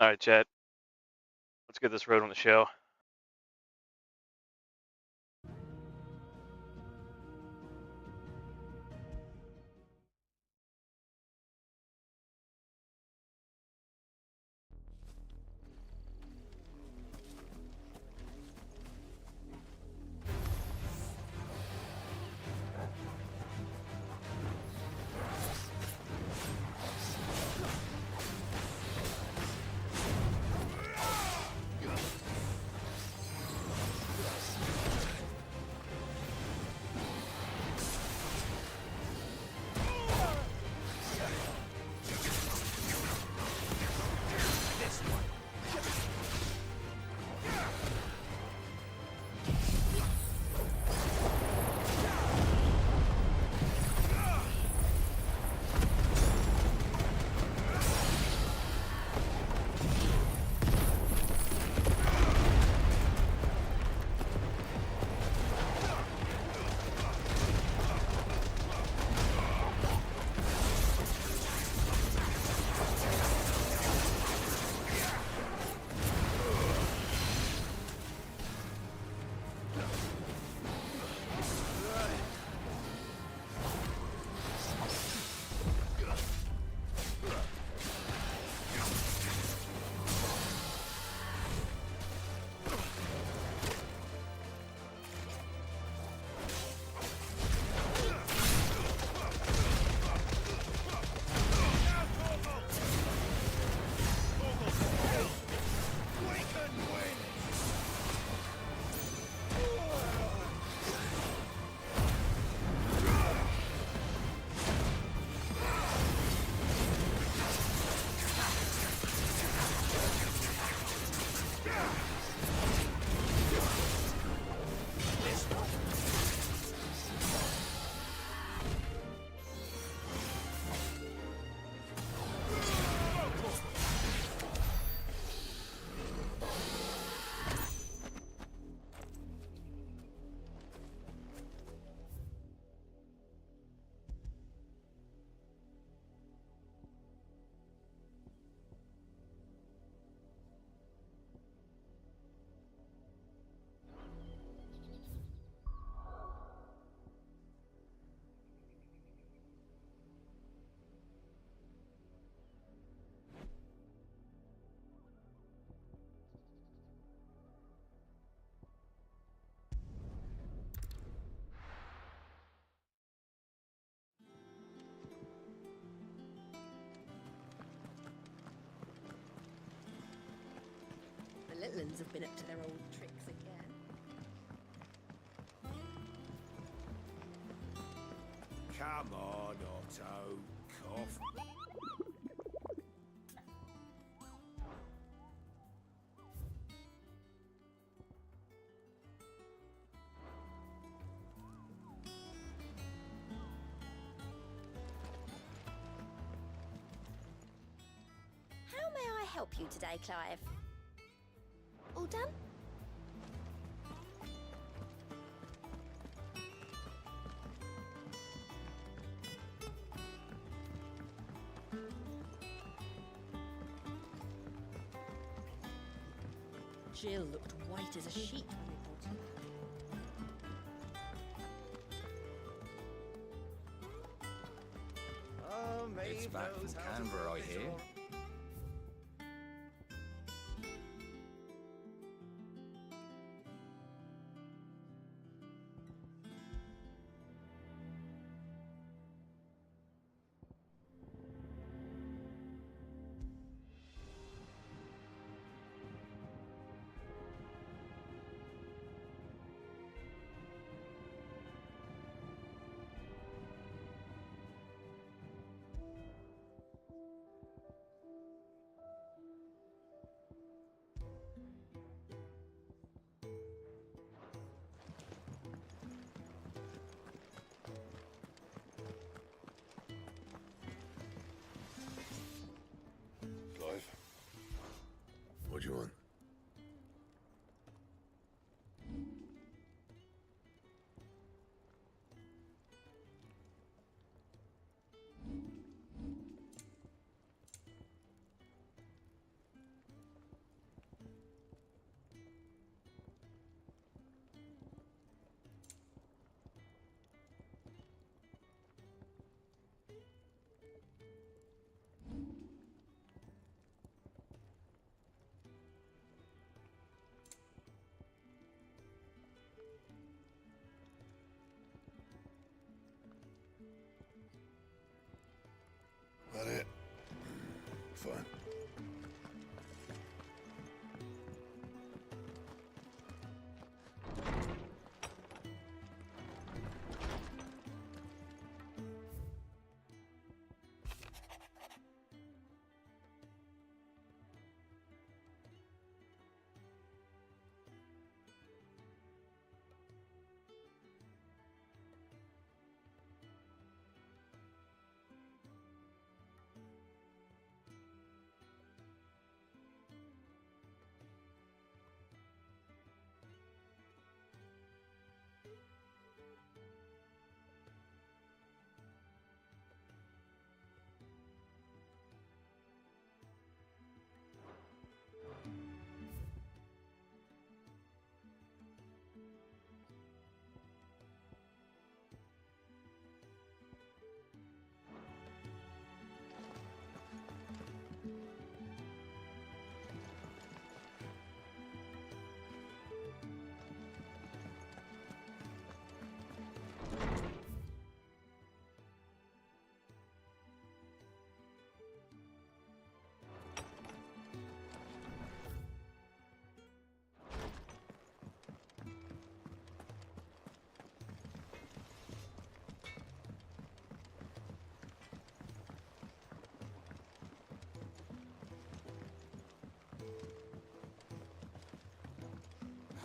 All right, Chad. Let's get this road on the show. The little ones have been up to their old tricks again. Come on, Otto. Cough. How may I help you today, Clive? All done? Jill looked white as a sheet when we brought her. Oh, It's back from Canberra, I hear.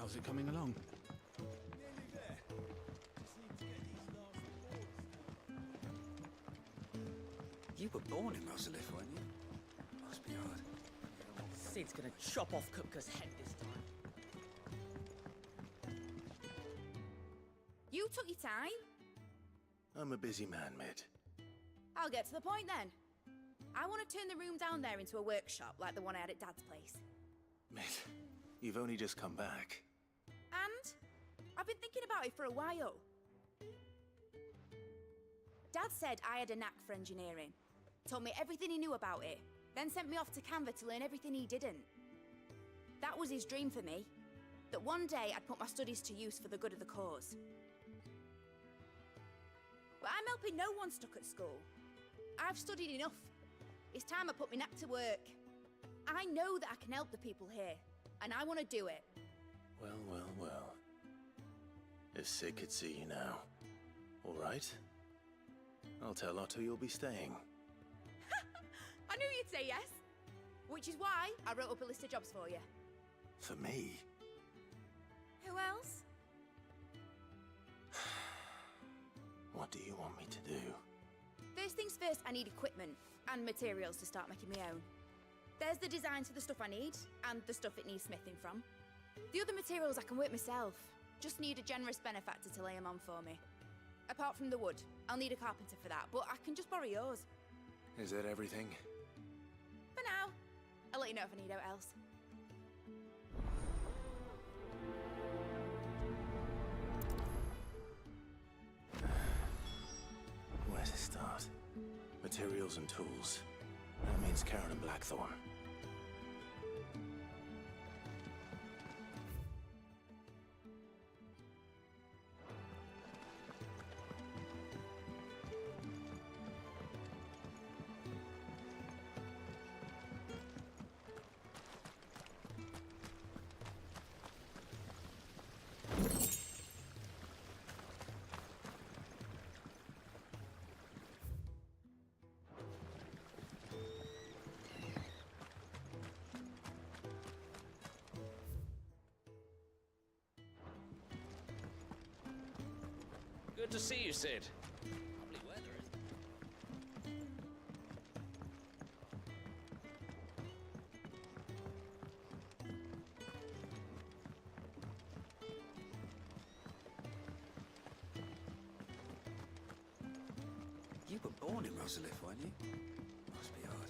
How's it coming along? You were born in Rosalith, weren't you? Must be hard. Sid's gonna chop off Kupka's head this time. You took your time. I'm a busy man, Mid. I'll get to the point then. I want to turn the room down there into a workshop like the one I had at Dad's place. Mid, you've only just come back. And I've been thinking about it for a while. Dad said I had a knack for engineering. Told me everything he knew about it, then sent me off to Canva to learn everything he didn't. That was his dream for me. That one day I'd put my studies to use for the good of the cause. But I'm helping no one stuck at school. I've studied enough. It's time I put my knack to work. I know that I can help the people here, and I want to do it. Well, well, well. If Sid could see you now. All right? I'll tell Otto you'll be staying. I knew you'd say yes. Which is why I wrote up a list of jobs for you. For me? Who else? What do you want me to do? First things first, I need equipment and materials to start making my own. There's the designs for the stuff I need, and the stuff it needs smithing from. The other materials I can work myself. Just need a generous benefactor to lay them on for me. Apart from the wood, I'll need a carpenter for that, but I can just borrow yours. Is that everything? For now. I'll let you know if I need out else. Where to start? Materials and tools. That means Karen and Blackthorn. Good to see you, Sid. Lovely weather, isn't it? You were born in Rosalith, weren't you? Must be hard.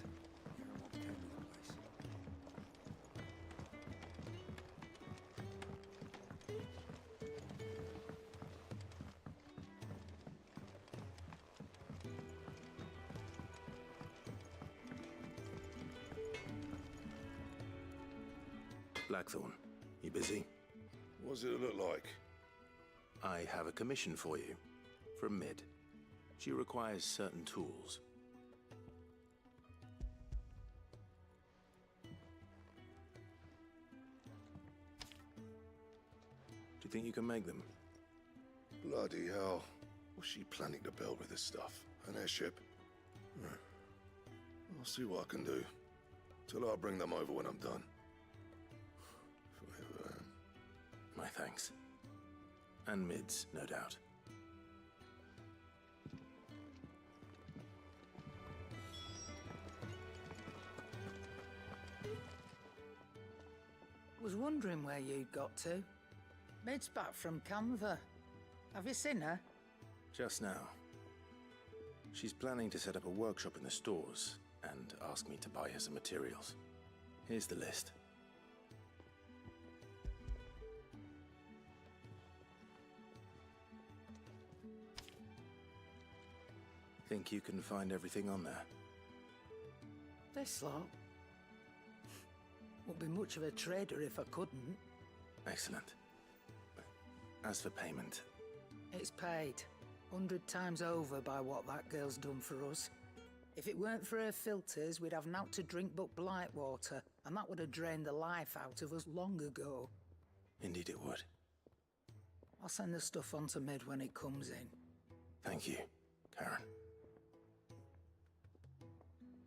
Hearing what became of the place. Blackthorn, you busy? What does it look like? I have a commission for you. From Mid. She requires certain tools. Do you think you can make them? Bloody hell. What's she planning to build with this stuff? An airship? I'll see what I can do. Tell her I'll bring them over when I'm done. Forever. My thanks. And Mid's, no doubt. Was wondering where you'd got to. Mid's back from Canva. Have you seen her? Just now. She's planning to set up a workshop in the stores and ask me to buy her some materials. Here's the list. Think you can find everything on there? This lot. Wouldn't be much of a trader if I couldn't. Excellent. As for payment, It's paid 100 times over by what that girl's done for us. If it weren't for her filters, we'd have naught to drink but blight water, and that would have drained the life out of us long ago. indeed it would. I'll send the stuff on to Mid when it comes in. Thank you, Karen.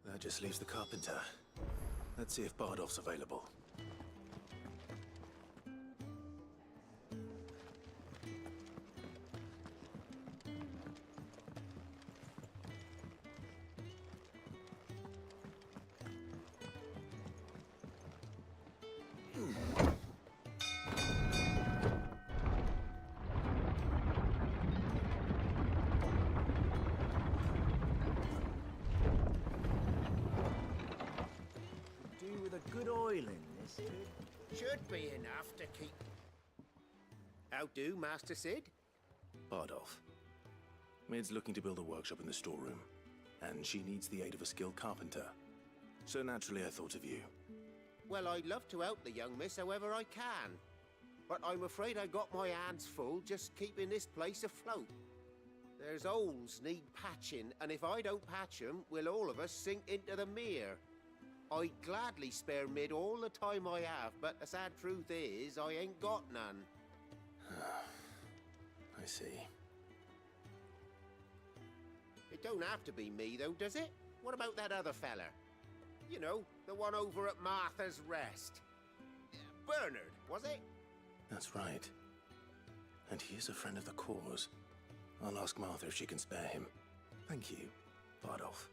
That just leaves the carpenter. Let's see if Bardolph's available. to keep. How do, Master Sid? Bardolph. Mid's looking to build a workshop in the storeroom, and she needs the aid of a skilled carpenter. So naturally I thought of you. Well, I'd love to help the young miss however I can. But I'm afraid I got my hands full just keeping this place afloat. There's holes need patching, and if I don't patch 'em, we'll all of us sink into the mere. I'd gladly spare Mid all the time I have, but the sad truth is, I ain't got none. I see. It don't have to be me, though, does it? What about that other fella? You know, the one over at Martha's Rest. Bernard, was it? That's right. And he is a friend of the cause. I'll ask Martha if she can spare him. Thank you, Bardolph.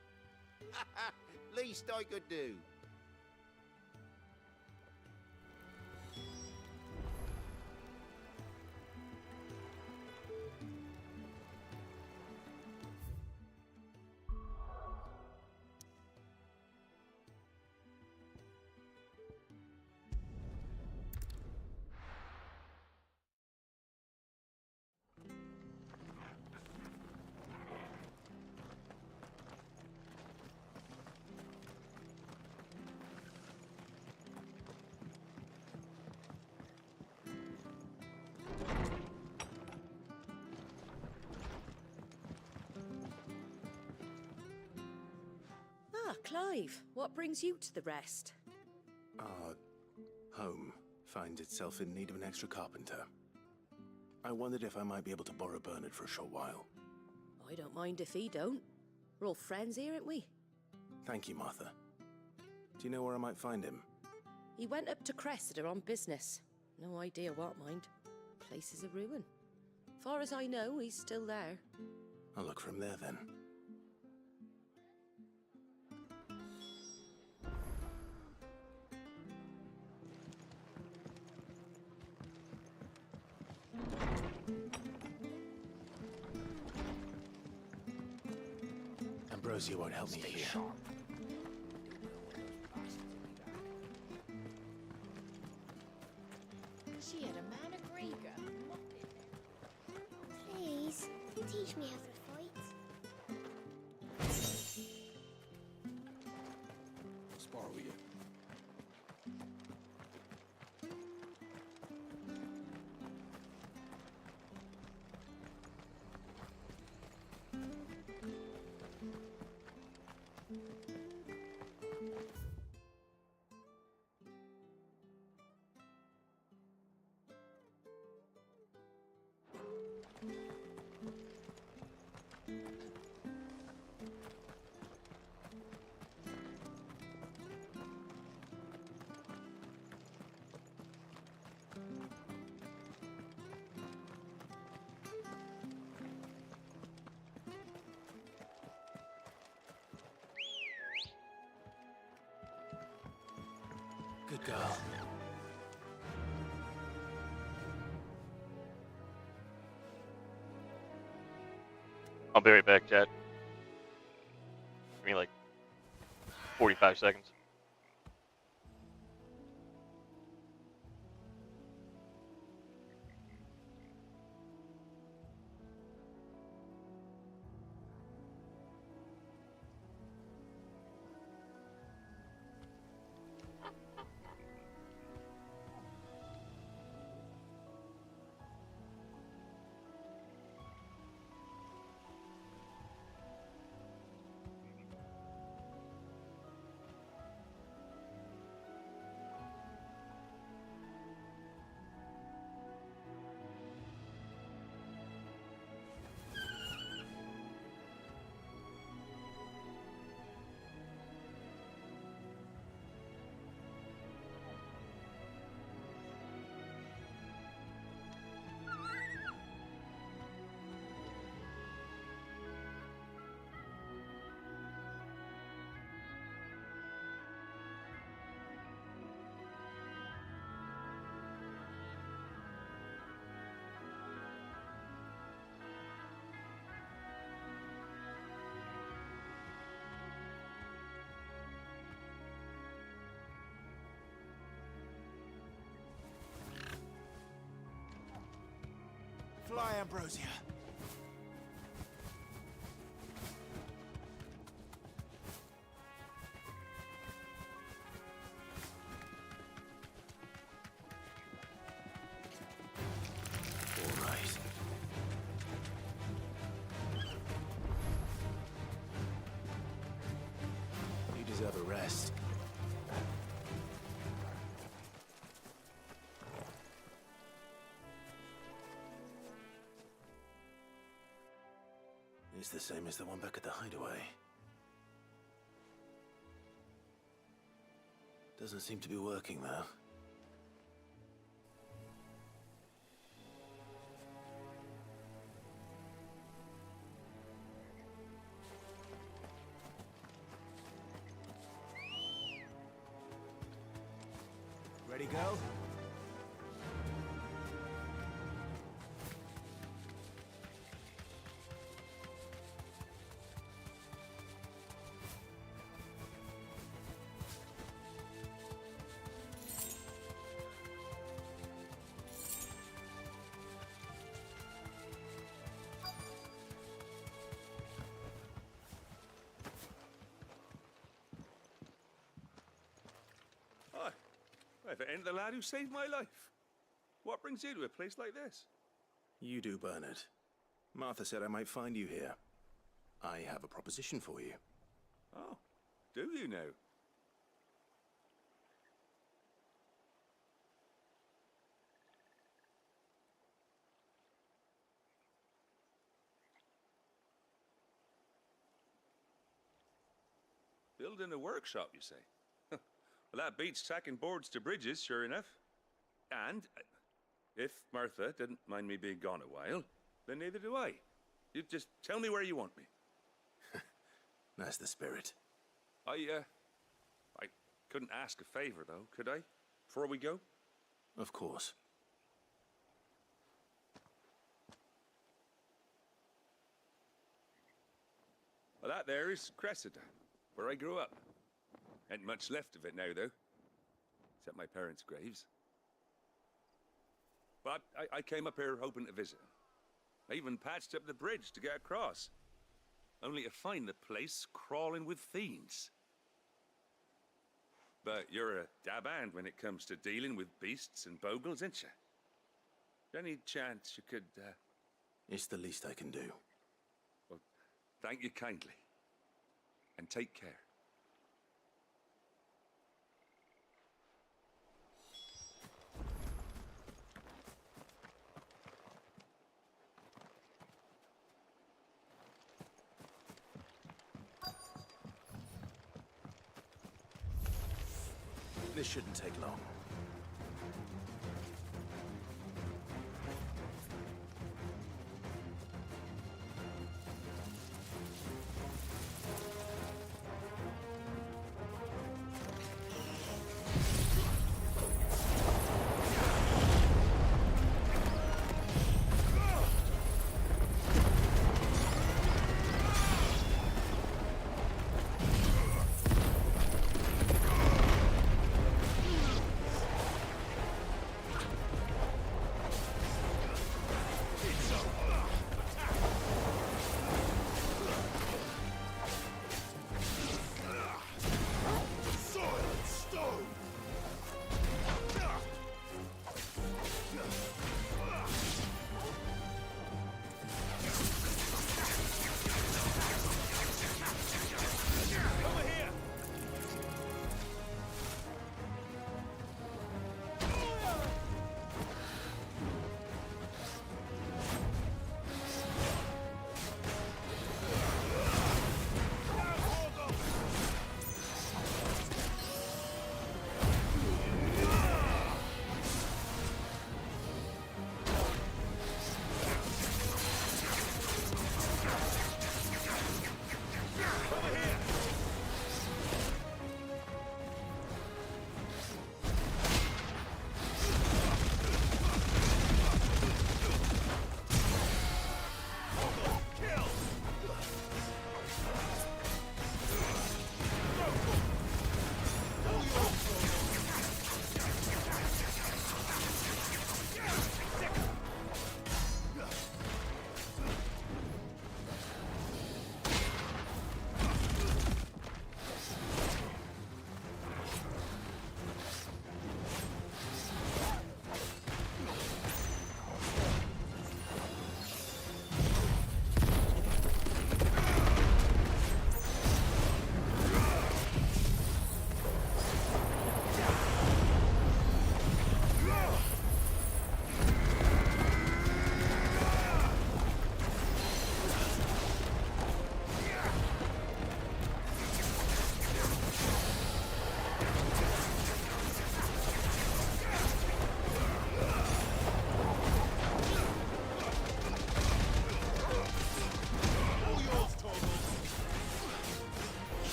Least I could do. Ah, Clive, what brings you to the Rest? Our home finds itself in need of an extra carpenter. I wondered if I might be able to borrow Bernard for a short while. I don't mind if he don't. We're all friends here, aren't we? Thank you, Martha. Do you know where I might find him? He went up to Cressida on business. No idea what, mind. Place is a ruin. Far as I know, he's still there. I'll look for him there then. Ambrosia won't help me here. She had a man of Grieger. Please, teach me how to fight. Spar with you. Good girl. I'll be right back, chat. Give me like 45 seconds. Fly, Ambrosia. All right. You deserve a rest. It's the same as the one back at the hideaway. Doesn't seem to be working, though. Ready, go? Hi. If it ain't the lad who saved my life. What brings you to a place like this? You do, Bernard. Martha said I might find you here. I have a proposition for you. Oh, do you now? Building a workshop, you say? Well, that beats tacking boards to bridges, sure enough. And if Martha didn't mind me being gone a while, then neither do I. You just tell me where you want me. That's the spirit. I couldn't ask a favor, though, could I? Before we go? Of course. Well, that there is Cressida, where I grew up. Ain't much left of it now, though. Except my parents' graves. But I came up here hoping to visit. I even patched up the bridge to get across. Only to find the place crawling with fiends. But you're a dab hand when it comes to dealing with beasts and bogles, ain't you? Any chance you could, It's the least I can do. Well, thank you kindly. And take care. This shouldn't take long.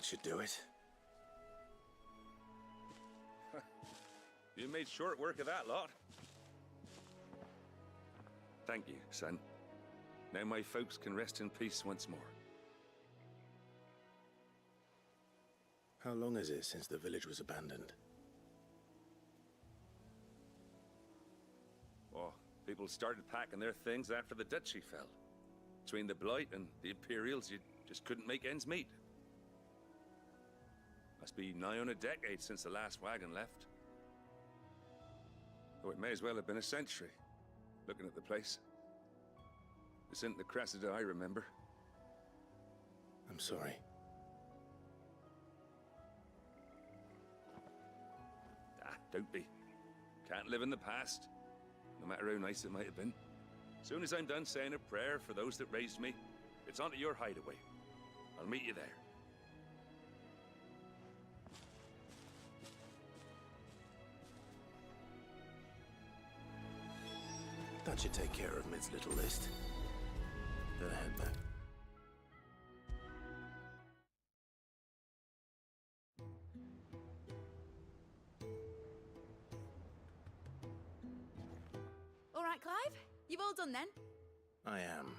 That should do it. You made short work of that lot. Thank you, son. Now my folks can rest in peace once more. How long is it since the village was abandoned? Oh, people started packing their things after the duchy fell. Between the Blight and the Imperials, you just couldn't make ends meet. Must be nigh on a decade since the last wagon left. Oh, it may as well have been a century, looking at the place. This isn't the Cressida I remember. I'm sorry. Ah, don't be. Can't live in the past, no matter how nice it might have been. As soon as I'm done saying a prayer for those that raised me, it's onto your hideaway. I'll meet you there. That should take care of Mid's little list. Then I head back. All right, Clive? You've all done then? I am.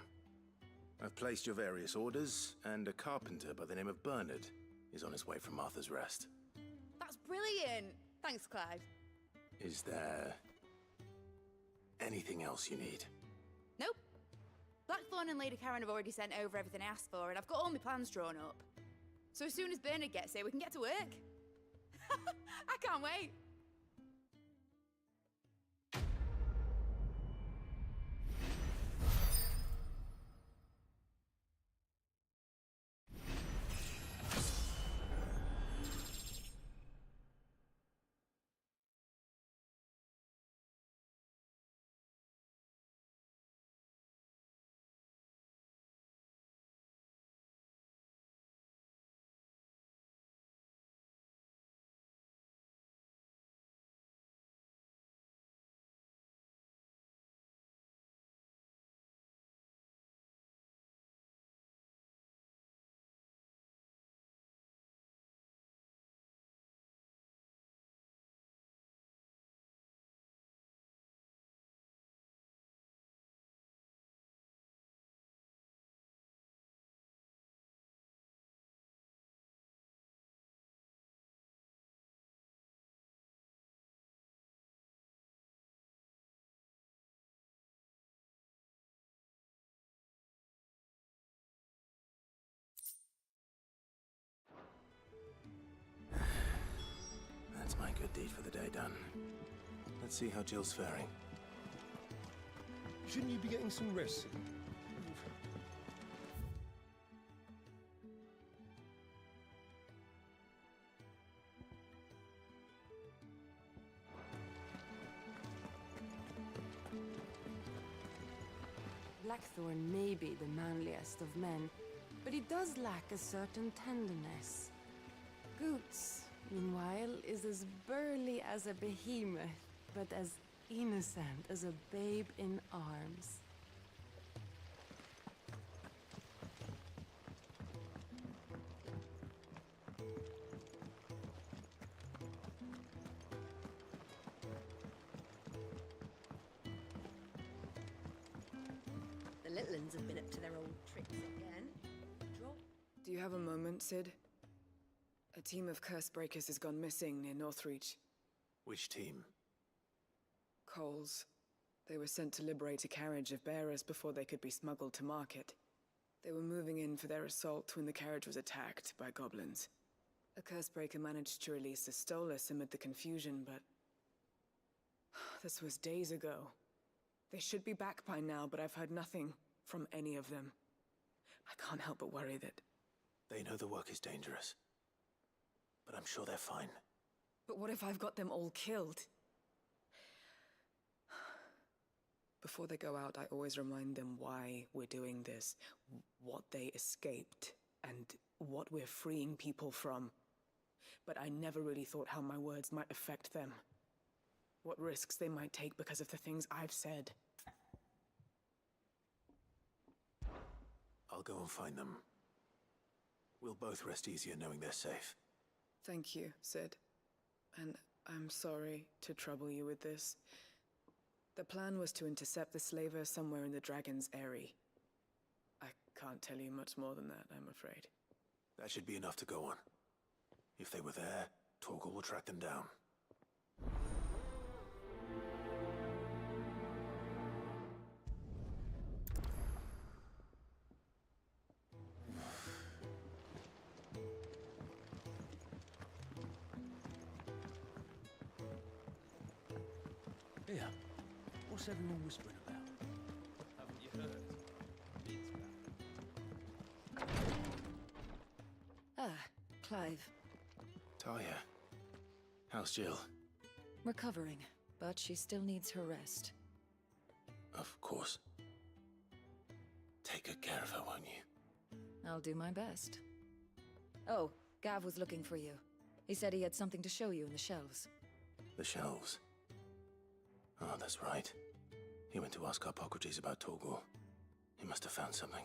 I've placed your various orders, and a carpenter by the name of Bernard is on his way from Martha's Rest. That's brilliant. Thanks, Clive. Is there anything else you need? Nope. Blackthorn and Lady Karen have already sent over everything I asked for, and I've got all my plans drawn up. So as soon as Bernard gets here, we can get to work. I can't wait. That's my good deed for the day done. Let's see how Jill's faring. Shouldn't you be getting some rest? Blackthorn may be the manliest of men, but he does lack a certain tenderness. Goots, meanwhile, is as burly as a behemoth, but as innocent as a babe in arms. The little uns have been up to their old tricks again. Do you have a moment, Sid? A team of curse breakers has gone missing near Northreach. Which team? Coles. They were sent to liberate a carriage of bearers before they could be smuggled to market. They were moving in for their assault when the carriage was attacked by goblins. A curse breaker managed to release a Stolas amid the confusion, but this was days ago. They should be back by now, but I've heard nothing from any of them. I can't help but worry that... They know the work is dangerous, but I'm sure they're fine. But what if I've got them all killed? Before they go out, I always remind them why we're doing this, what they escaped, and what we're freeing people from. But I never really thought how my words might affect them. What risks they might take because of the things I've said. I'll go and find them. We'll both rest easier knowing they're safe. Thank you, Sid. And I'm sorry to trouble you with this. The plan was to intercept the slaver somewhere in the Dragon's Eyrie. I can't tell you much more than that, I'm afraid. That should be enough to go on. If they were there, Torgal will track them down. Here. What's everyone whispering about? Haven't you heard? It's back. Ah, Clive. Talia. How's Jill? Recovering, but she still needs her rest. Of course. Take good care of her, won't you? I'll do my best. Oh, Gav was looking for you. He said he had something to show you in the shelves. The shelves. Oh, that's right. He went to ask Harpocrates about Torgal. He must have found something.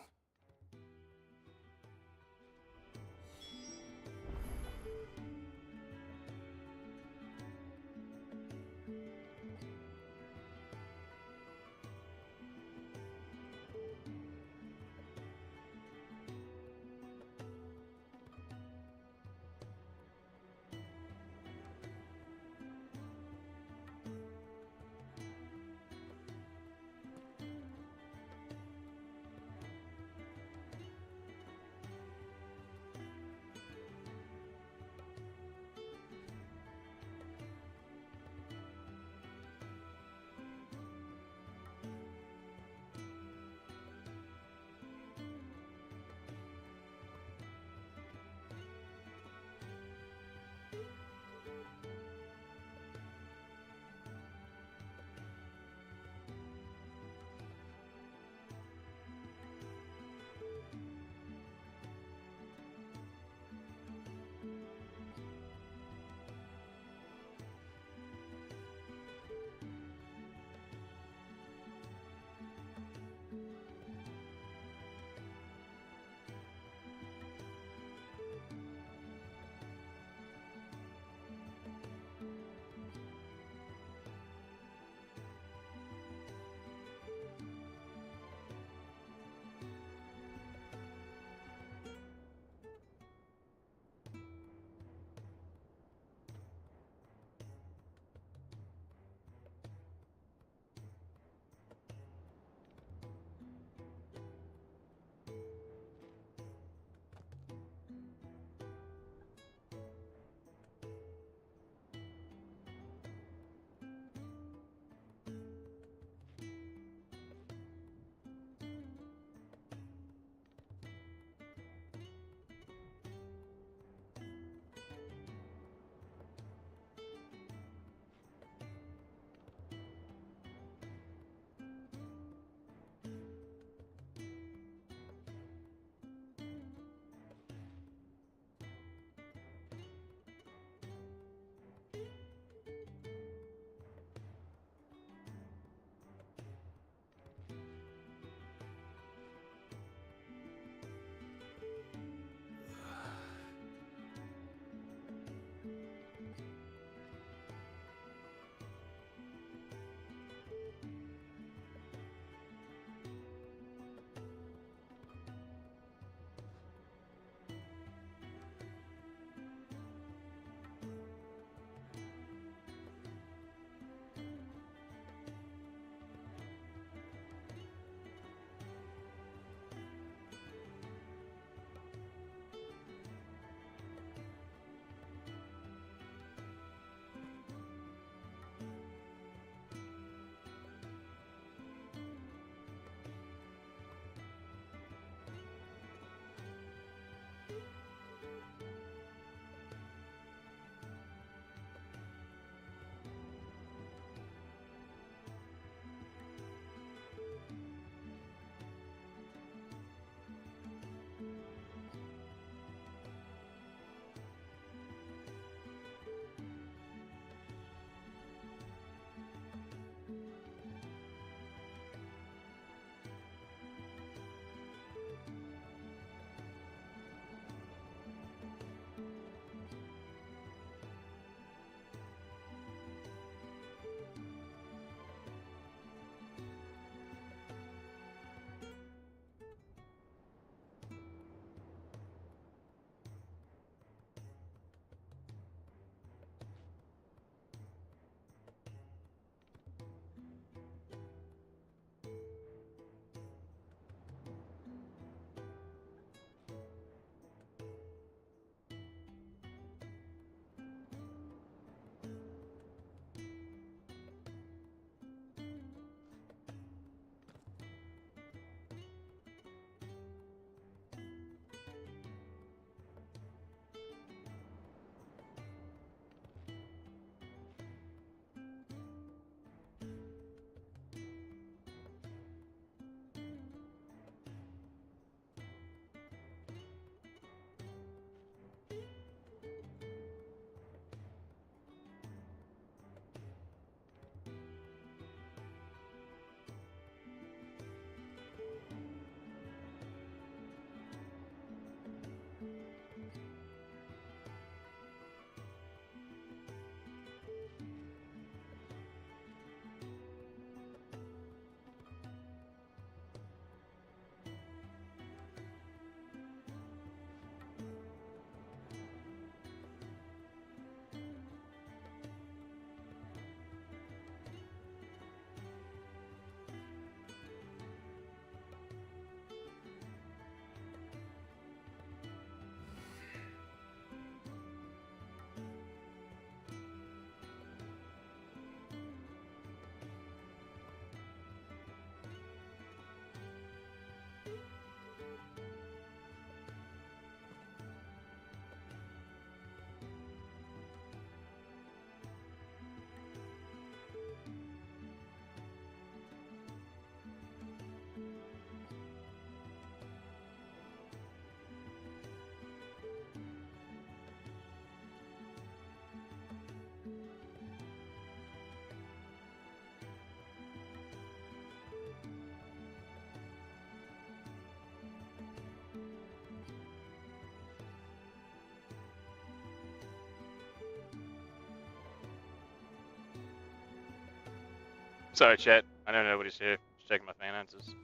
Sorry, chat. I know nobody's here. Just checking my finances.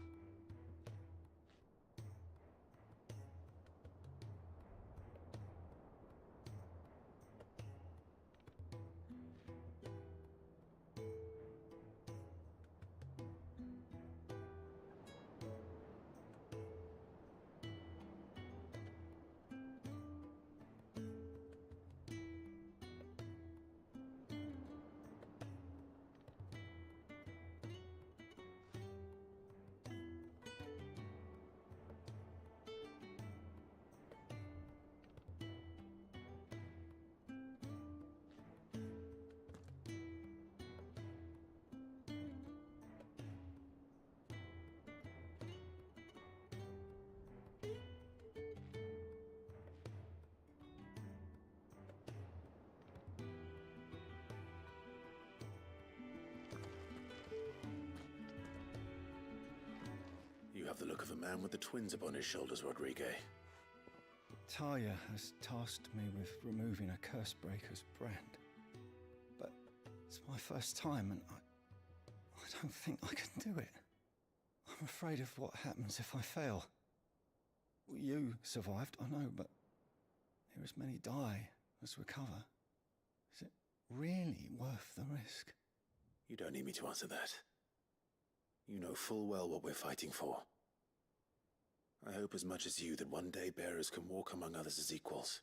You have the look of a man with the twins upon his shoulders, Rodriguez. Talia has tasked me with removing a Cursebreaker's brand. But it's my first time and I don't think I can do it. I'm afraid of what happens if I fail. You survived, I know, but here as many die as recover. Is it really worth the risk? You don't need me to answer that. You know full well what we're fighting for. I hope as much as you that one day bearers can walk among others as equals.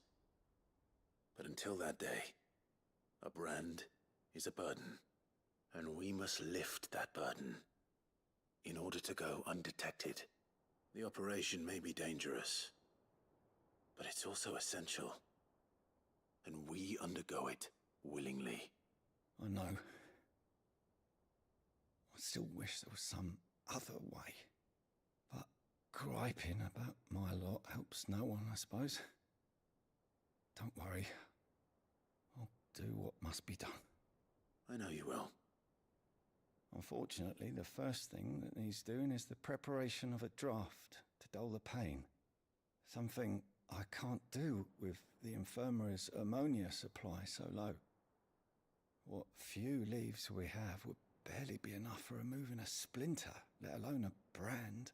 But until that day, a brand is a burden, and we must lift that burden in order to go undetected. The operation may be dangerous, but it's also essential, and we undergo it willingly. I know. I still wish there was some other way. But griping about my lot helps no one, I suppose. Don't worry. I'll do what must be done. I know you will. Unfortunately, the first thing that needs doing is the preparation of a draft to dull the pain. Something I can't do with the infirmary's ammonia supply so low. What few leaves we have would barely be enough for removing a splinter, let alone a brand.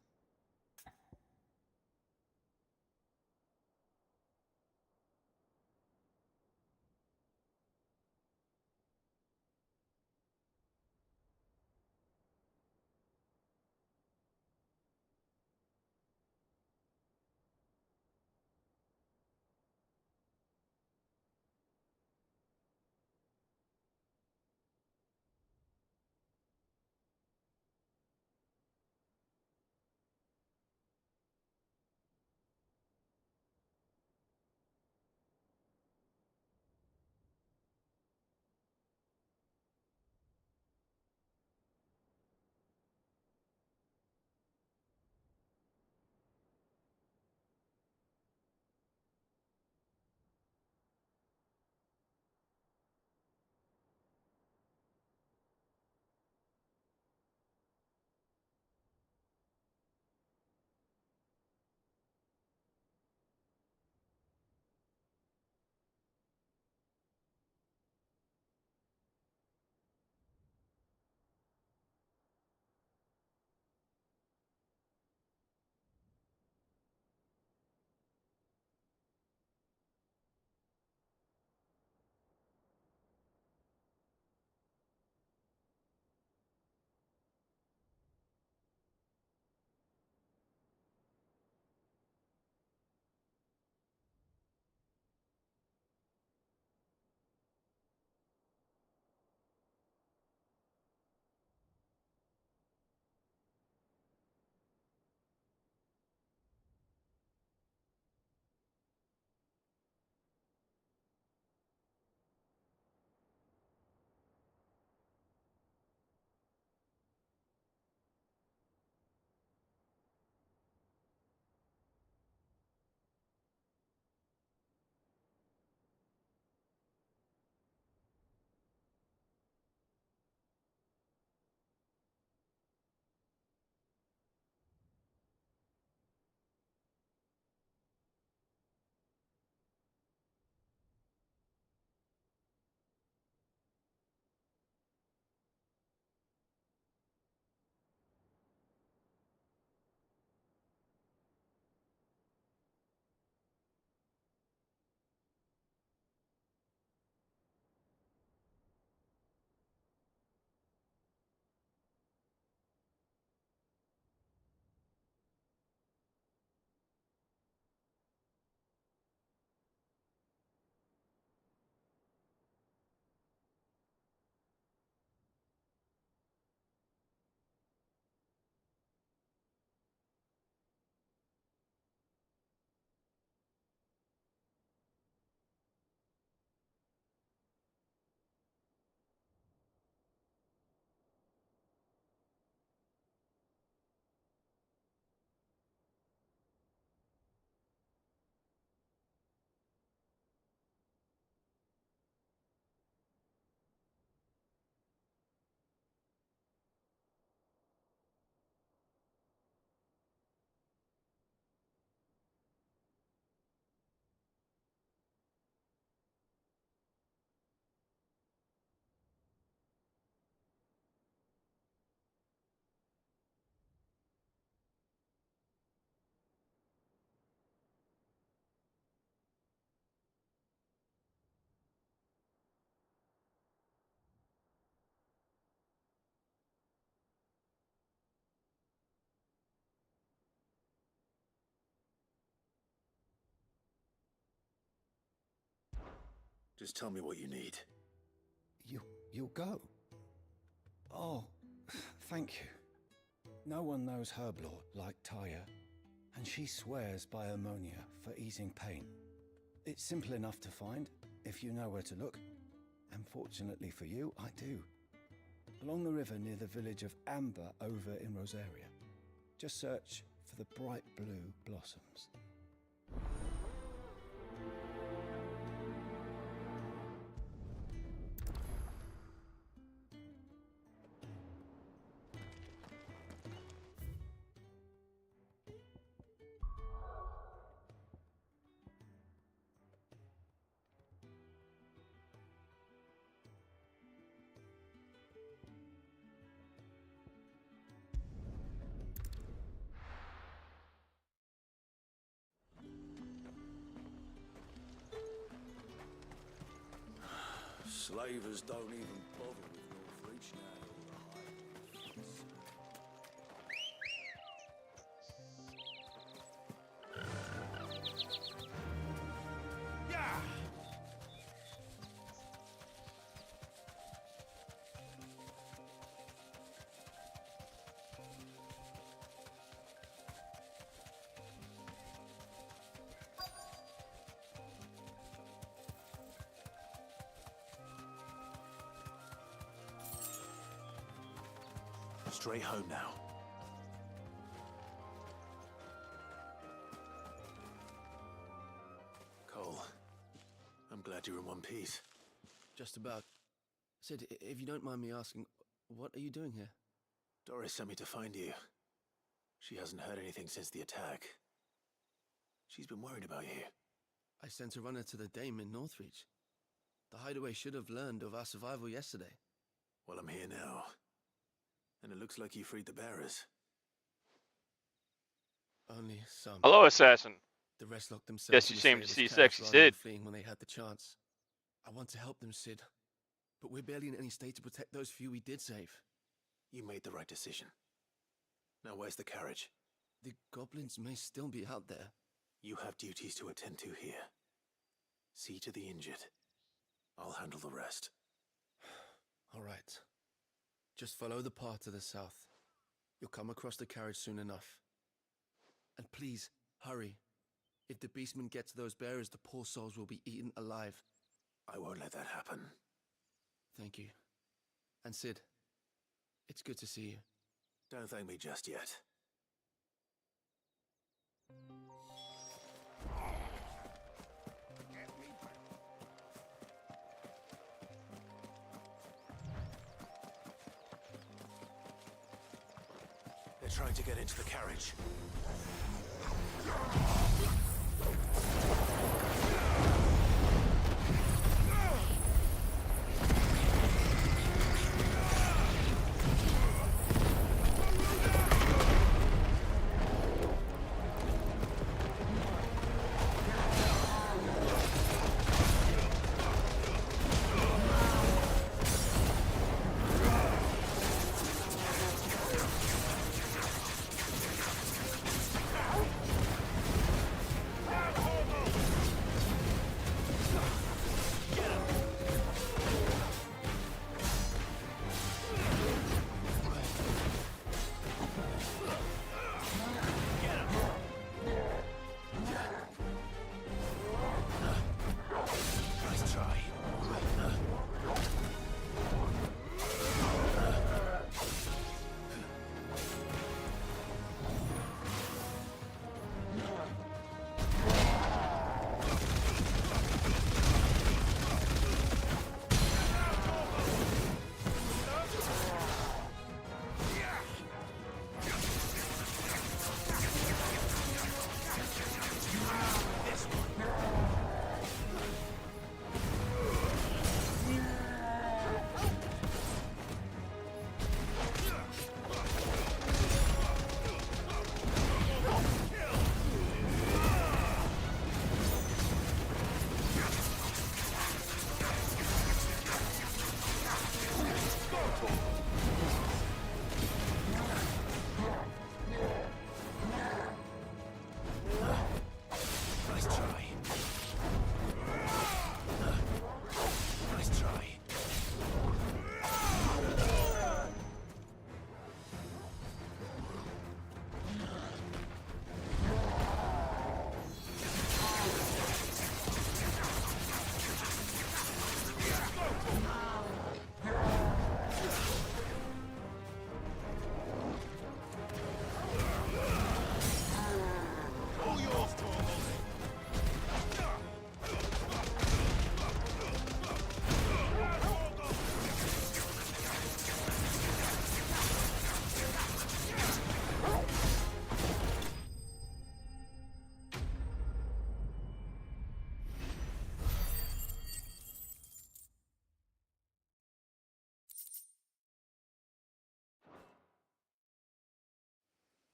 Just tell me what you need. You'll go? Oh, thank you. No one knows Herblore like Taya, and she swears by ammonia for easing pain. It's simple enough to find, if you know where to look. And fortunately for you, I do. Along the river near the village of Amber over in Rosaria. Just search for the bright blue blossoms. Slavers don't even bother with Northreach now. Yeah! Straight home now. Cole, I'm glad you're in one piece. Just about. Sid, if you don't mind me asking, what are you doing here? Doris sent me to find you. She hasn't heard anything since the attack. She's been worried about you. I sent a runner to the Dame in Northreach. The hideaway should have learned of our survival yesterday. Well, I'm here now. And it looks like you freed the bearers. Only some. Hello, assassin. The rest locked themselves. Yes, you seem to see sexy Sid. Fleeing when they had the chance. I want to help them, Sid, but we're barely in any state to protect those few we did save. You made the right decision. Now where's the carriage? The goblins may still be out there. You have duties to attend to here. See to the injured. I'll handle the rest. All right. Just follow the path to the south. You'll come across the carriage soon enough. And please, hurry. If the beastmen get to those bearers, the poor souls will be eaten alive. I won't let that happen. Thank you. And Sid, it's good to see you. Don't thank me just yet. They're trying to get into the carriage.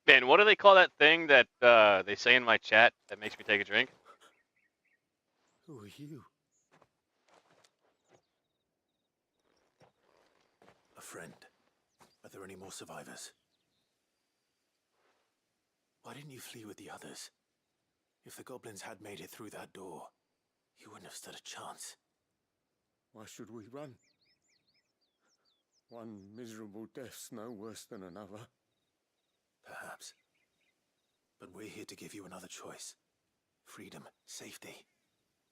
Man, what do they call that thing that they say in my chat that makes me take a drink? Who are you? A friend. Are there any more survivors? Why didn't you flee with the others? If the goblins had made it through that door, you wouldn't have stood a chance. Why should we run? One miserable death's no worse than another. Perhaps. But we're here to give you another choice. Freedom, safety,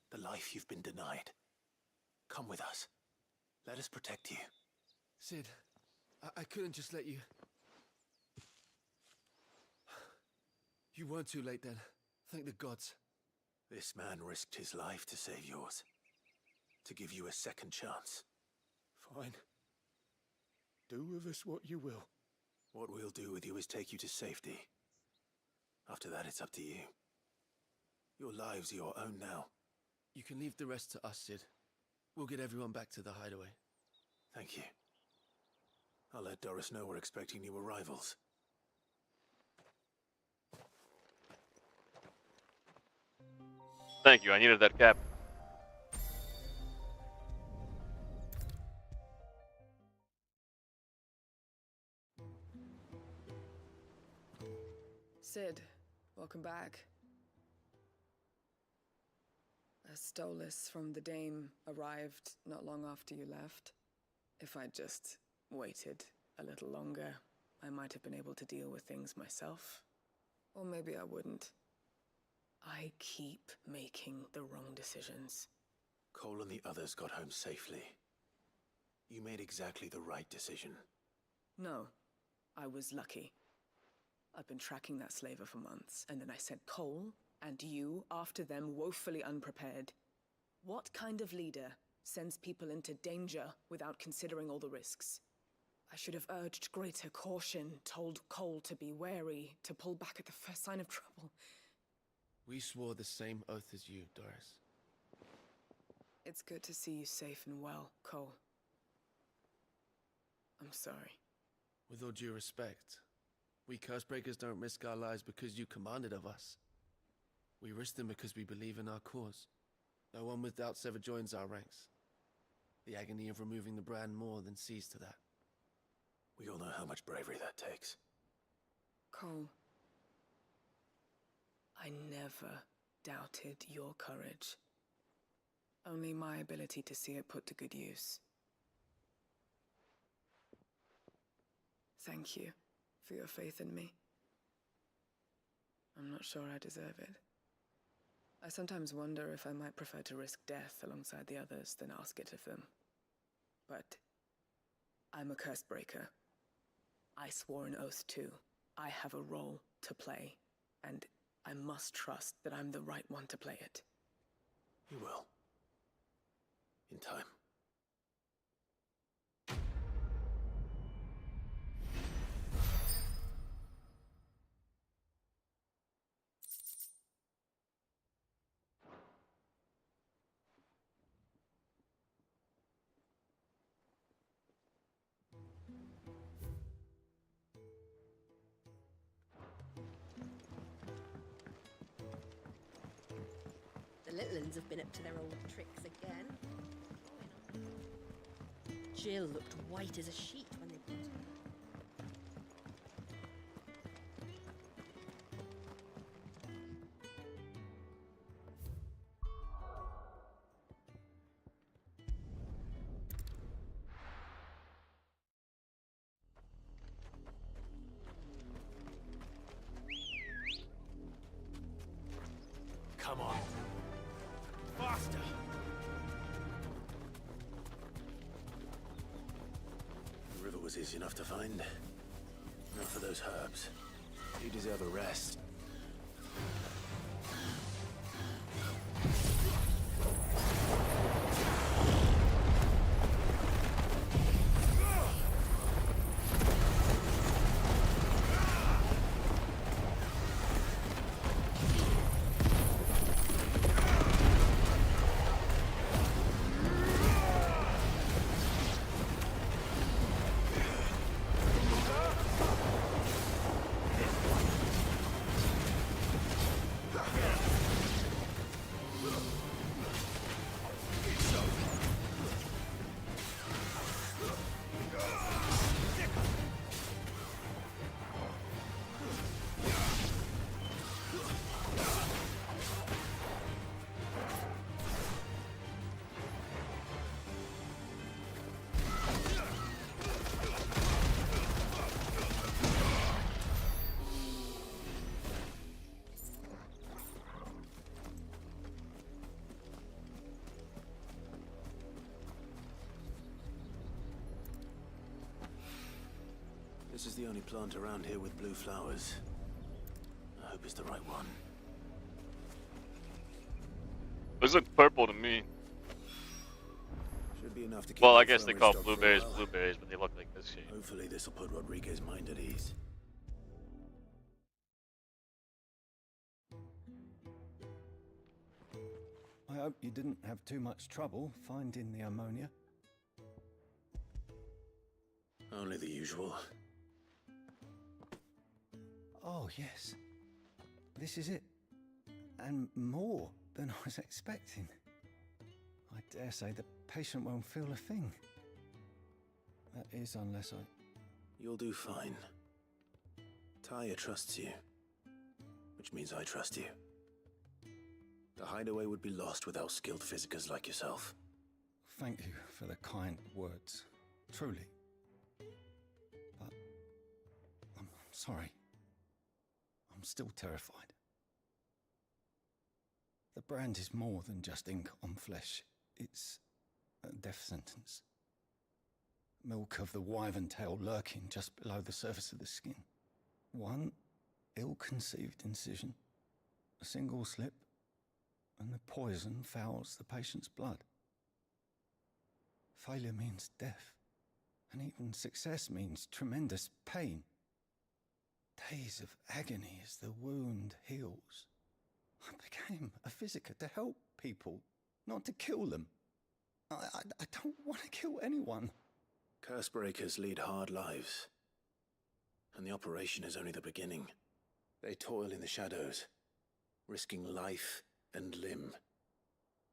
the life you've been denied. Come with us. Let us protect you. Sid, I couldn't just let you... You weren't too late then. Thank the gods. This man risked his life to save yours. To give you a second chance. Fine. Do with us what you will. What we'll do with you is take you to safety. After that, it's up to you. Your lives are your own now. You can leave the rest to us, Sid. We'll get everyone back to the hideaway. Thank you. I'll let Doris know we're expecting new arrivals. Thank you, I needed that cap. Sid, welcome back. A Stolas from the Dame arrived not long after you left. If I'd just waited a little longer, I might have been able to deal with things myself. Or maybe I wouldn't. I keep making the wrong decisions. Cole and the others got home safely. You made exactly the right decision. No, I was lucky. I've been tracking that slaver for months, and then I sent Cole and you after them woefully unprepared. What kind of leader sends people into danger without considering all the risks? I should have urged greater caution, told Cole to be wary, to pull back at the first sign of trouble. We swore the same oath as you, Doris. It's good to see you safe and well, Cole. I'm sorry. With all due respect, we Cursebreakers don't risk our lives because you commanded of us. We risk them because we believe in our cause. No one with doubts ever joins our ranks. The agony of removing the brand more than sees to that. We all know how much bravery that takes. Cole, I never doubted your courage. Only my ability to see it put to good use. Thank you for your faith in me. I'm not sure I deserve it. I sometimes wonder if I might prefer to risk death alongside the others than ask it of them. But I'm a Cursebreaker. I swore an oath too. I have a role to play, and I must trust that I'm the right one to play it. You will. In time. The little uns have been up to their old tricks again. Jill looked white as a sheet when they brought her. Come on. Faster! The river was easy enough to find. Not for those herbs. You deserve a rest. This is the only plant around here with blue flowers. I hope it's the right one. Those look purple to me. Should be enough to keep Well, my I guess they flowers call stocked for a blueberries while. blueberries, but they look like this shape. Hopefully this will put Rodriguez's mind at ease. I hope you didn't have too much trouble finding the ammonia. Only the usual. Oh, yes. This is it. And more than I was expecting. I dare say the patient won't feel a thing. That is, unless I... You'll do fine. Taya trusts you, which means I trust you. The hideaway would be lost without skilled physicers like yourself. Thank you for the kind words. Truly. But... I'm sorry. I'm still terrified. The brand is more than just ink on flesh. It's a death sentence. Milk of the wyvern tail lurking just below the surface of the skin. One ill-conceived incision, a single slip, and the poison fouls the patient's blood. Failure means death, and even success means tremendous pain. Days of agony as the wound heals. I became a physiker to help people, not to kill them. I don't want to kill anyone. Cursebreakers lead hard lives, and the operation is only the beginning. They toil in the shadows, risking life and limb,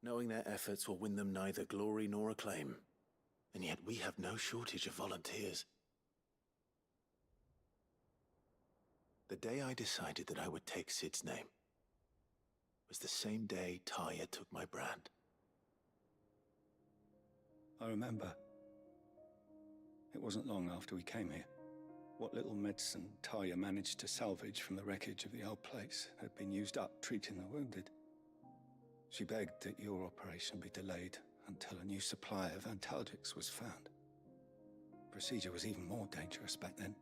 knowing their efforts will win them neither glory nor acclaim. And yet we have no shortage of volunteers. The day I decided that I would take Sid's name was the same day Taya took my brand. I remember. It wasn't long after we came here. What little medicine Taya managed to salvage from the wreckage of the old place had been used up treating the wounded. She begged that your operation be delayed until a new supply of antalgics was found. Procedure was even more dangerous back then.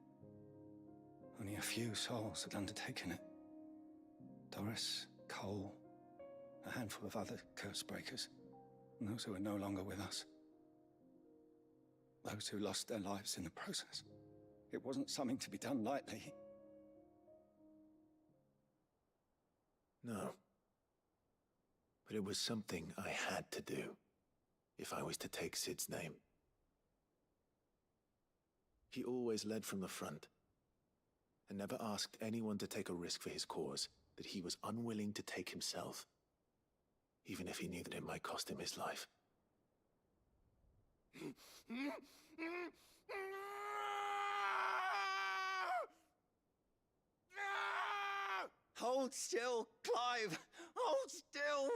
Only a few souls had undertaken it. Doris, Cole, a handful of other curse breakers, and those who are no longer with us. Those who lost their lives in the process. It wasn't something to be done lightly. No. But it was something I had to do, if I was to take Sid's name. He always led from the front, and never asked anyone to take a risk for his cause that he was unwilling to take himself, even if he knew that it might cost him his life. Hold still, Clive! Hold still!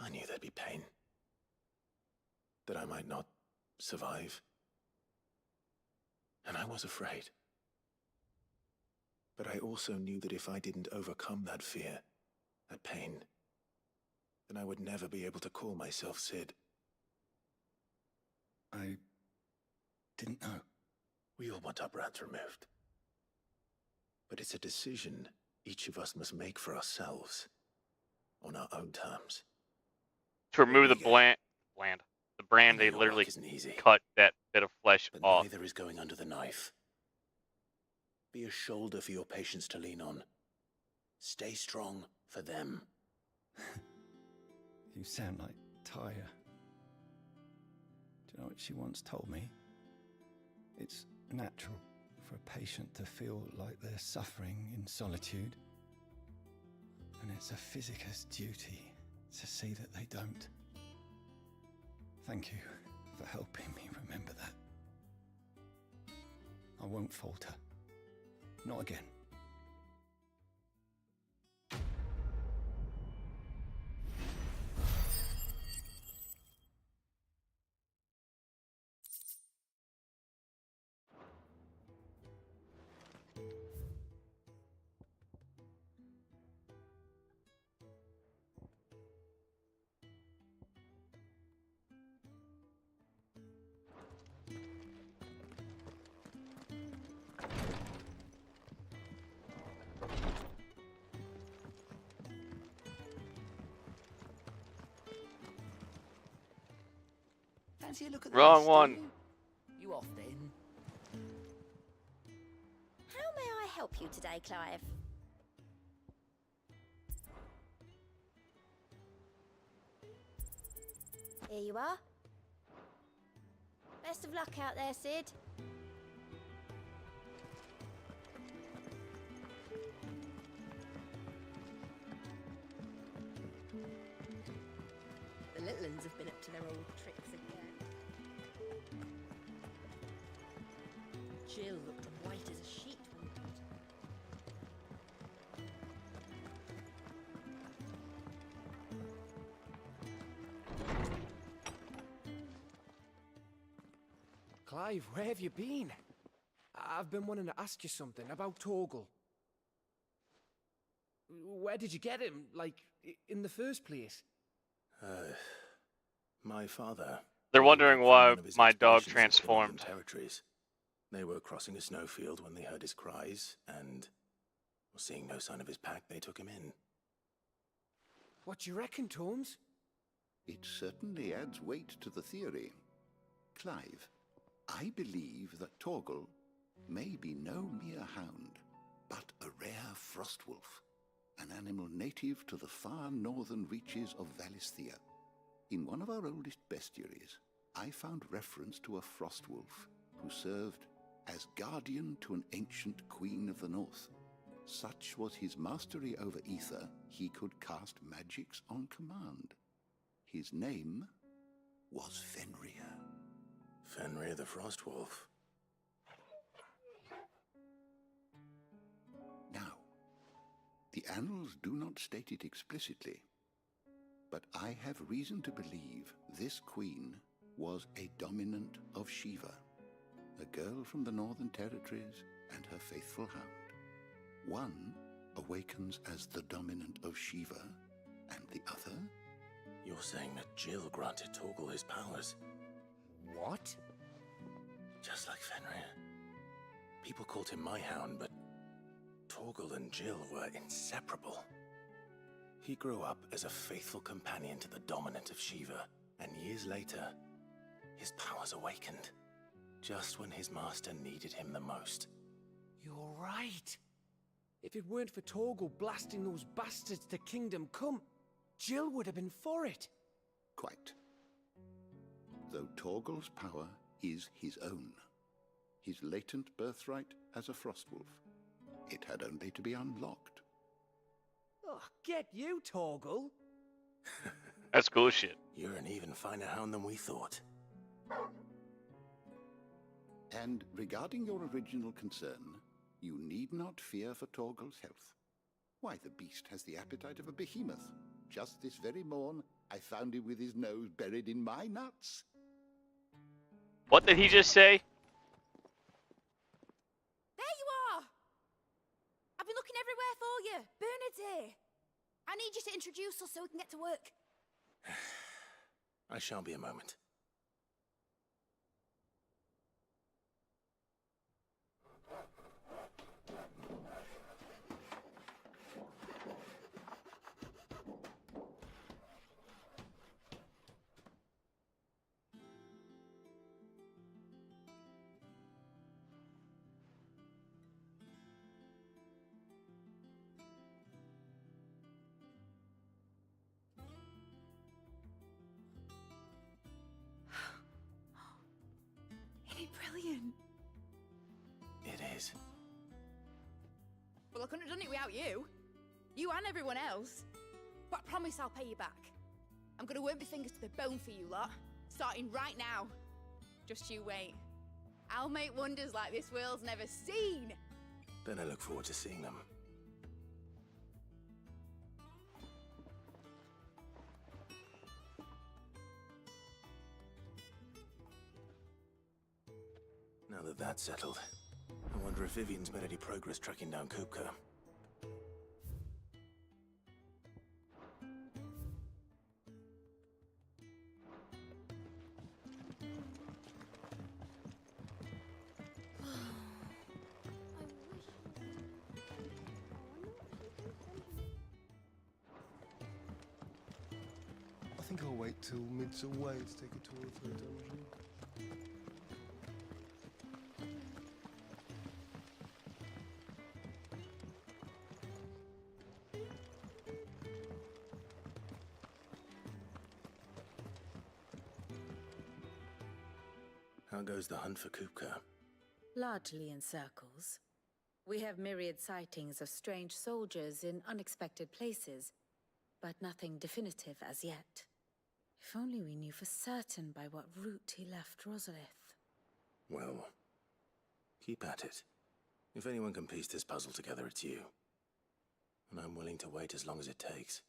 I knew there'd be pain. That I might not survive. And I was afraid. But I also knew that if I didn't overcome that fear, that pain, then I would never be able to call myself Sid. I didn't know. We all want our brands removed. But it's a decision each of us must make for ourselves, on our own terms. To remove the brand, they literally cut that bit of flesh But off. neither is going under the knife. Be a shoulder for your patients to lean on. Stay strong for them. You sound like Taya. Do you know what she once told me? It's natural for a patient to feel like they're suffering in solitude. And it's a physicist's duty to see that they don't. Thank you for helping me remember that. I won't falter. Not again. fancy a look at the Wrong list, one. do you? You off then? How may I help you today, Clive? Here you are. Best of luck out there, Sid. The little uns have been up to their old tricks again. Jill looked white as a sheet when we got her. Clive, where have you been? I've been wanting to ask you something about Torgal. Where did you get him, like, in the first place? My father. They're wondering from why one of his my dog expeditions into the Northern transformed. Territories. They were crossing a snowfield when they heard his cries, and seeing no sign of his pack, they took him in. What do you reckon, Torms? It certainly adds weight to the theory. Clive, I believe that Torgal may be no mere hound, but a rare frostwolf, an animal native to the far northern reaches of Valisthea. In one of our oldest bestiaries, I found reference to a frostwolf who served as guardian to an ancient queen of the north. Such was his mastery over ether, he could cast magics on command. His name was Fenrir. Fenrir the Frostwolf. Now, the annals do not state it explicitly, but I have reason to believe this queen was a dominant of Shiva, a girl from the Northern Territories and her faithful hound. One awakens as the dominant of Shiva, and the other... You're saying that Jill granted Torgal his powers? What? Just like Fenrir. People called him my hound, but Torgal and Jill were inseparable. He grew up as a faithful companion to the dominant of Shiva, and years later, his powers awakened, just when his master needed him the most. You're right. If it weren't for Torgal blasting those bastards to Kingdom Come, Jill would have been for it. Quite. Though Torgal's power is his own, his latent birthright as a frostwolf, it had only to be unlocked. Oh, get you, Torgal. That's cool shit. You're an even finer hound than we thought. And regarding your original concern, you need not fear for Torgal's health. Why, the beast has the appetite of a behemoth. Just this very morn, I found him with his nose buried in my nuts. What did he just say? There you are! I've been looking everywhere for you. Bernard's here. I need you to introduce us so we can get to work. I shall be a moment. Brilliant. It is. Well, I couldn't have done it without you. You and everyone else. But I promise I'll pay you back. I'm gonna work my fingers to the bone for you lot, starting right now. Just you wait. I'll make wonders like this world's never seen. Then I look forward to seeing them. Now that that's settled, I wonder if Vivian's made any progress tracking down Kupka. I think I'll wait till mid's away to take a tour of her dungeon. How goes the hunt for Kupka? Largely in circles. We have myriad sightings of strange soldiers in unexpected places, but nothing definitive as yet. If only we knew for certain by what route he left Rosalith. Well, keep at it. If anyone can piece this puzzle together, it's you. And I'm willing to wait as long as it takes.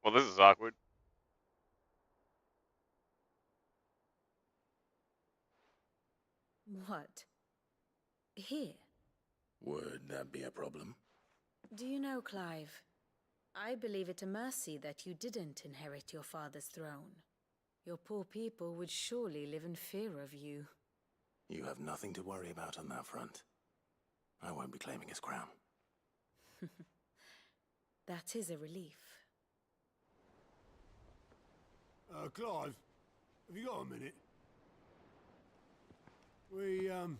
Well, this is awkward. What? Here? Would that be a problem? Do you know, Clive? I believe it a mercy that you didn't inherit your father's throne. Your poor people would surely live in fear of you. You have nothing to worry about on that front. I won't be claiming his crown. That is a relief. Clive, have you got a minute? We, have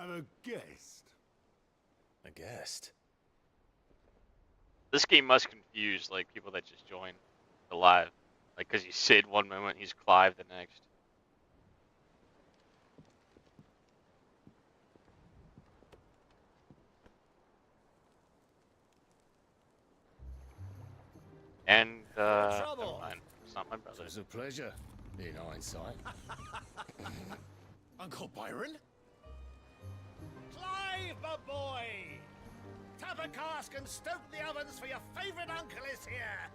a guest. A guest? This game must confuse, like, people that just join the live. Like, because he's Sid one moment, he's Clive the next. And, never mind. It's not my brother. It's a pleasure, in hindsight. Uncle Byron? Clive, my boy! Tap a cask and stoke the ovens, for your favourite uncle is here!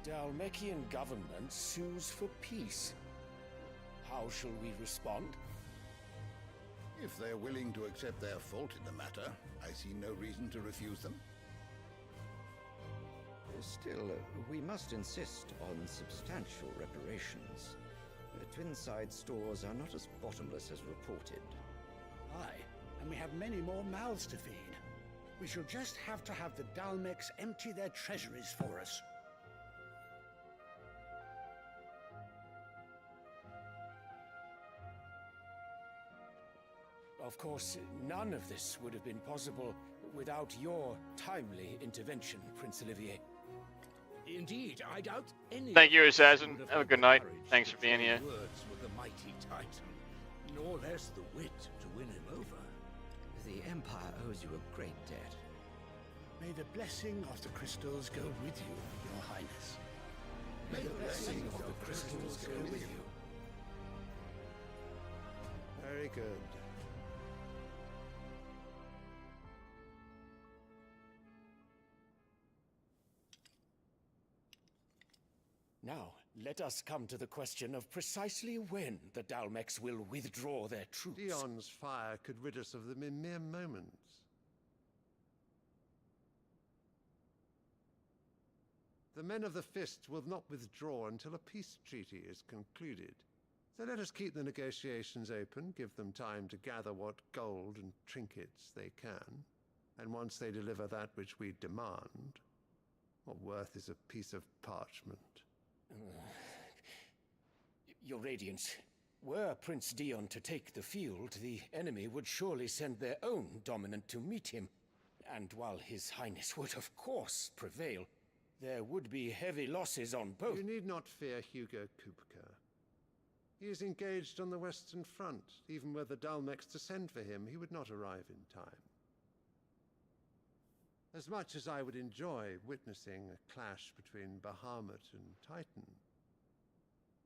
The Dalmekian government sues for peace. How shall we respond? If they're willing to accept their fault in the matter, I see no reason to refuse them. Still, we must insist on substantial reparations. Twinside stores are not as bottomless as reported. Aye, and we have many more mouths to feed. We shall just have to have the Dalmecs empty their treasuries for us. Of course, none of this would have been possible without your timely intervention, Prince Olivier. Indeed, I doubt any. Thank you, Assassin. Have a good night. Thanks for being here. Words with the mighty Titan, nor less the wit to win him over. The Empire owes you a great debt. May the blessing of the crystals go with you, Your Highness. May the blessing of the crystals go with you. Very good. Now, let us come to the question of precisely when the Dalmecs will withdraw their troops. Dion's fire could rid us of them in mere moments. The men of the Fist will not withdraw until a peace treaty is concluded. So let us keep the negotiations open, give them time to gather what gold and trinkets they can, and once they deliver that which we demand, what worth is a piece of parchment? Your Radiance, were Prince Dion to take the field, the enemy would surely send their own dominant to meet him. And while His Highness would of course prevail, there would be heavy losses on both. You need not fear Hugo Kupka. He is engaged on the Western Front. Even were the Dalmecs to send for him, he would not arrive in time. As much as I would enjoy witnessing a clash between Bahamut and Titan,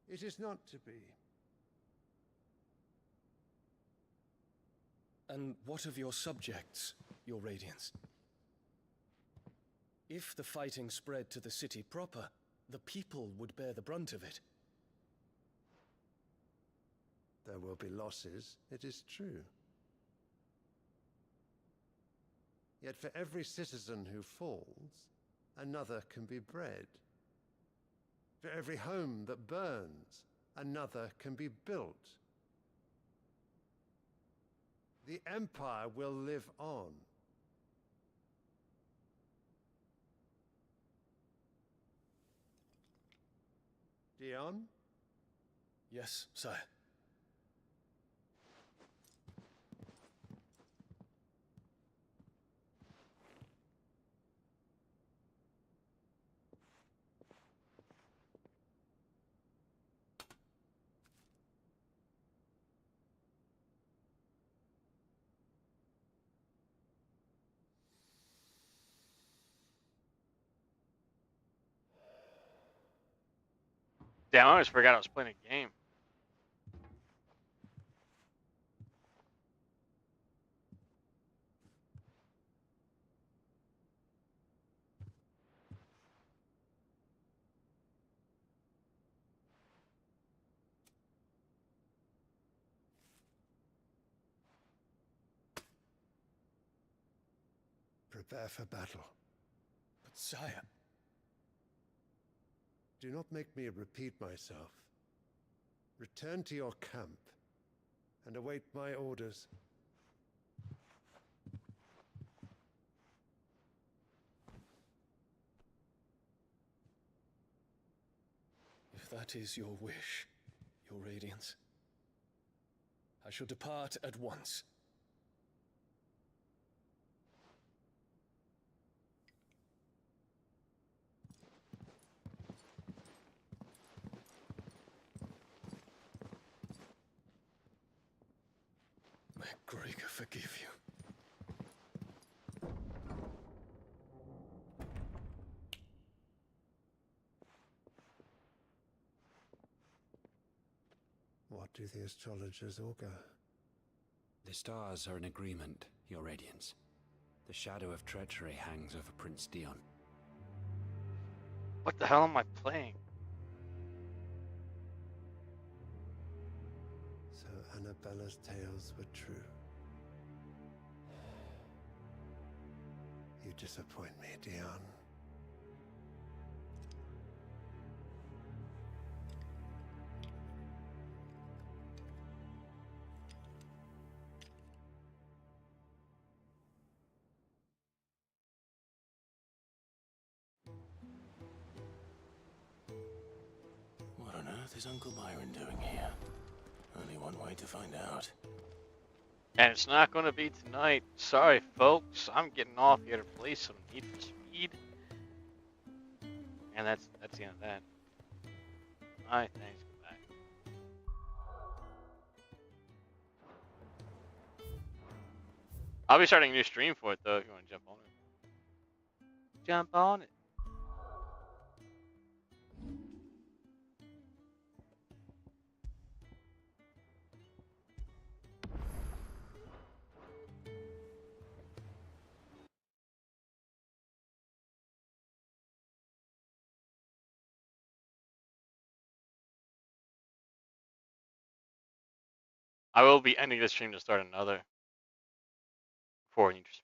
it is not to be. And what of your subjects, your Radiance? If the fighting spread to the city proper, the people would bear the brunt of it. There will be losses, it is true. Yet for every citizen who falls, another can be bred. For every home that burns, another can be built. The Empire will live on. Dion? Yes, sire. Damn, I almost forgot I was playing a game. Prepare for battle. But sire... Do not make me repeat myself. Return to your camp and await my orders. If that is your wish, your Radiance, I shall depart at once. May Gregor forgive you. What do the astrologers augur? The stars are in agreement, your Radiance. The shadow of treachery hangs over Prince Dion. What the hell am I playing? So Annabella's tales were true. You disappoint me, Dion. What on earth is Uncle Byron doing here? Only one way to find out. And it's not going to be tonight. Sorry, folks. I'm getting off here to play some Need for Speed. And that's the end of that. Alright, thanks. Goodbye. I'll be starting a new stream for it, though, if you want to jump on it. Jump on it. I will be ending this stream to start another for Need for Speed.